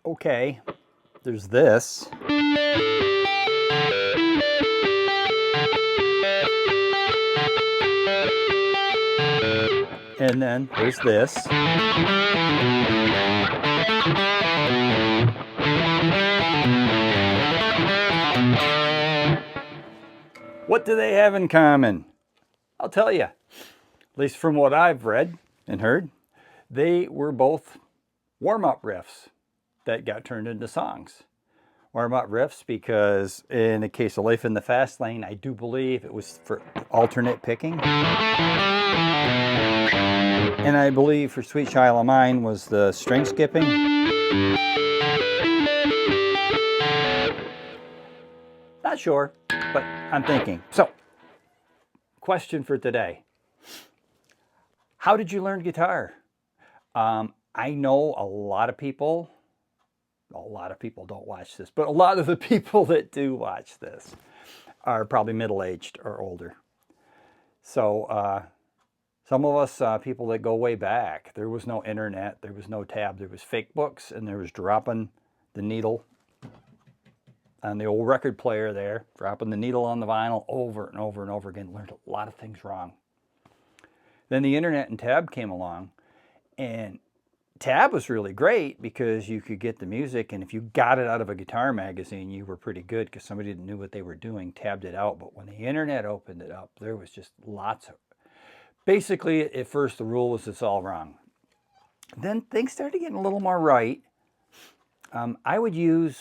Okay, there's this. And then there's this. What do they have in common? I'll tell you, at least from what I've read and heard, they were both warm-up riffs that got turned into songs. Warm-up riffs because in the case of Life in the Fast Lane, I do believe it was for alternate picking. And I believe for Sweet Child of Mine was the string skipping. Not sure, but I'm thinking. So, question for today. How did you learn guitar? I know a lot of people don't watch this, but a lot of the people that do watch this are probably middle-aged or older. So some of us people that go way back, there was no internet, there was no tab, there was fake books, and there was dropping the needle on the old record player there, dropping the needle on the vinyl over and over and over again. Learned a lot of things wrong. Then the internet and tab came along, and tab was really great because you could get the music, and if you got it out of a guitar magazine, you were pretty good because somebody that knew what they were doing tabbed it out. But when the internet opened it up, there was just lots of... Basically, at first, the rule was it's all wrong. Then things started getting a little more right. I would use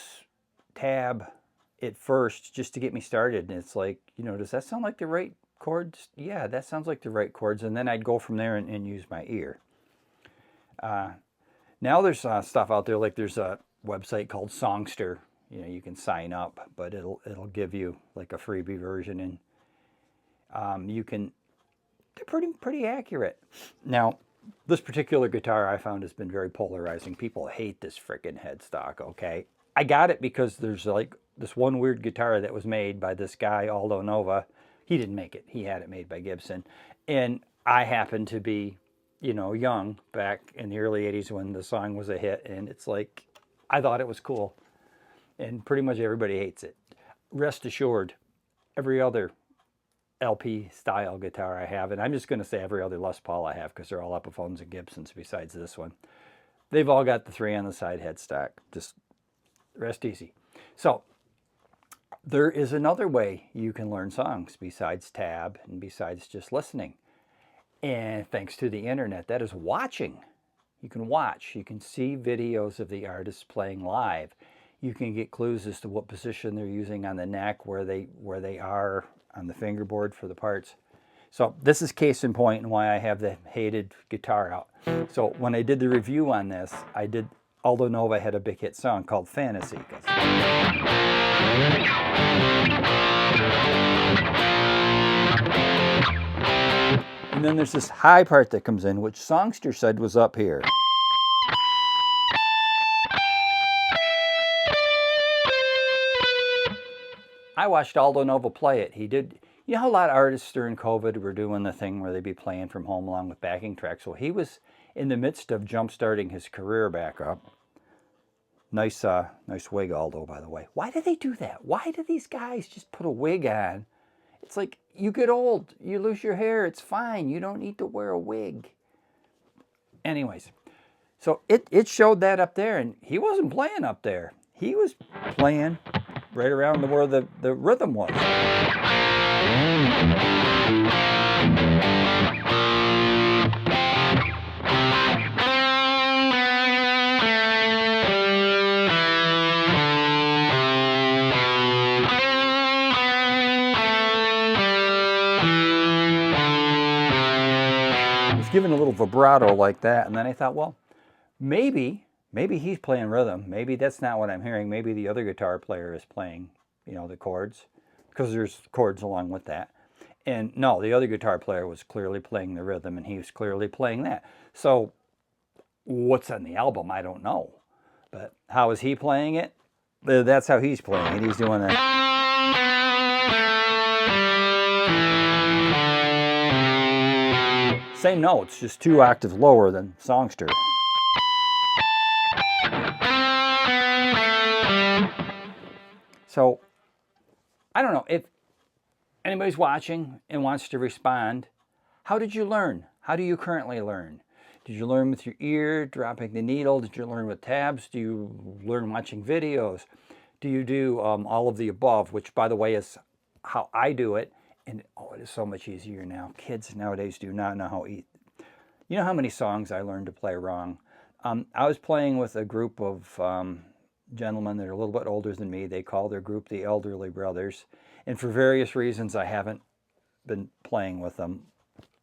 tab at first just to get me started, and it's like, does that sound like the right chords? Yeah, that sounds like the right chords, and then I'd go from there and use my ear. Now there's stuff out there, like there's a website called Songster. You can sign up, but it'll give you like a freebie version, and they're pretty accurate. Now, this particular guitar I found has been very polarizing. People hate this frickin' headstock, okay? I got it because there's like this one weird guitar that was made by this guy, Aldo Nova. He didn't make it. He had it made by Gibson. And I happened to be, young back in the early 80s when the song was a hit. And it's like, I thought it was cool. And pretty much everybody hates it. Rest assured, every other LP style guitar I have, and I'm just going to say every other Les Paul I have because they're all Epiphones and Gibsons besides this one, they've all got the 3 on the side headstock. Just rest easy. So there is another way you can learn songs besides tab and besides just listening. And thanks to the internet, that is watching. You can watch. You can see videos of the artists playing live. You can get clues as to what position they're using on the neck, where they are on the fingerboard for the parts. So this is case in point and why I have the hated guitar out. So when I did the review on this, Aldo Nova had a big hit song called Fantasy. And then there's this high part that comes in, which Songster said was up here. I watched Aldo Nova play it. He did, how a lot of artists during COVID were doing the thing where they'd be playing from home along with backing tracks. Well, he was in the midst of jump-starting his career back up. Nice wig, Aldo, by the way. Why do they do that? Why do these guys just put a wig on? It's like, you get old, you lose your hair, it's fine. You don't need to wear a wig. Anyways, so it showed that up there, and he wasn't playing up there. He was playing right around where the rhythm was. It was given a little vibrato like that, and then I thought, well, maybe he's playing rhythm. Maybe that's not what I'm hearing. Maybe the other guitar player is playing, the chords, because there's chords along with that. And no, the other guitar player was clearly playing the rhythm, and he was clearly playing that. So what's on the album, I don't know. But how is he playing it? That's how he's playing it. He's doing that. Same notes, just 2 octaves lower than Songster. So I don't know if anybody's watching and wants to respond. How did you learn? How do you currently learn? Did you learn with your ear, dropping the needle? Did you learn with tabs? Do you learn watching videos? Do you do all of the above, which, by the way, is how I do it. And oh, it is so much easier now. Kids nowadays do not know how You know how many songs I learned to play wrong? I was playing with a group of gentlemen that are a little bit older than me. They call their group the Elderly Brothers. And for various reasons, I haven't been playing with them,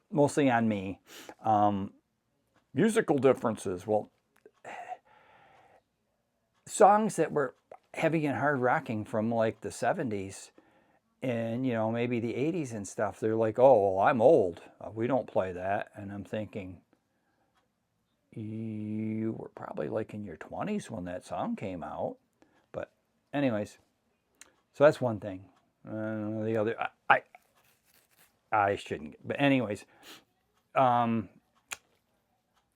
mostly on me. Musical differences. Well, songs that were heavy and hard rocking from like the 70s and, you know, maybe the 80s and stuff, they're like, oh, well, I'm old. We don't play that. And I'm thinking, you were probably like in your 20s when that song came out. But anyways, so that's one thing. The other, I shouldn't. But anyways, I'm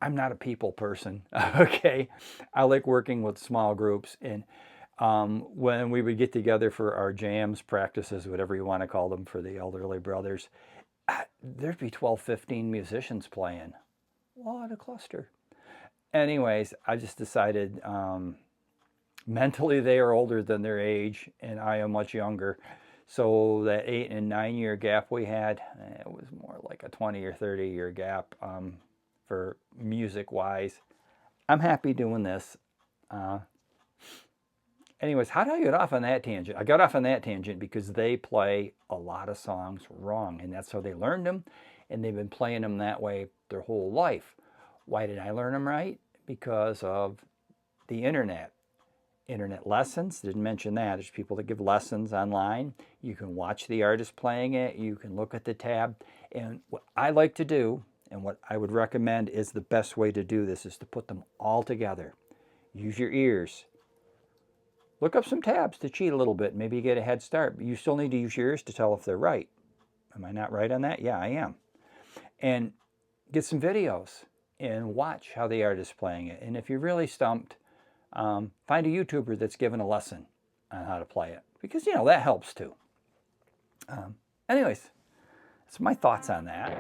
not a people person. Okay, I like working with small groups, and when we would get together for our jams, practices, whatever you want to call them, for the Elderly Brothers, there'd be 12, 15 musicians playing. What a cluster. Anyways, I just decided mentally they are older than their age, and I am much younger. So that 8 and 9 year gap we had, it was more like a 20 or 30 year gap for music-wise. I'm happy doing this. Anyways, how did I get off on that tangent? I got off on that tangent because they play a lot of songs wrong, and that's how they learned them, and they've been playing them that way their whole life. Why did I learn them right? Because of the internet. Internet lessons, didn't mention that. There's people that give lessons online. You can watch the artist playing it. You can look at the tab. And what I like to do, and what I would recommend is the best way to do this, is to put them all together. Use your ears. Look up some tabs to cheat a little bit. Maybe you get a head start. But you still need to use your ears to tell if they're right. Am I not right on that? Yeah, I am. And get some videos and watch how the artist's playing it. And if you're really stumped, find a YouTuber that's given a lesson on how to play it, because, you know, that helps too. Anyways, that's my thoughts on that.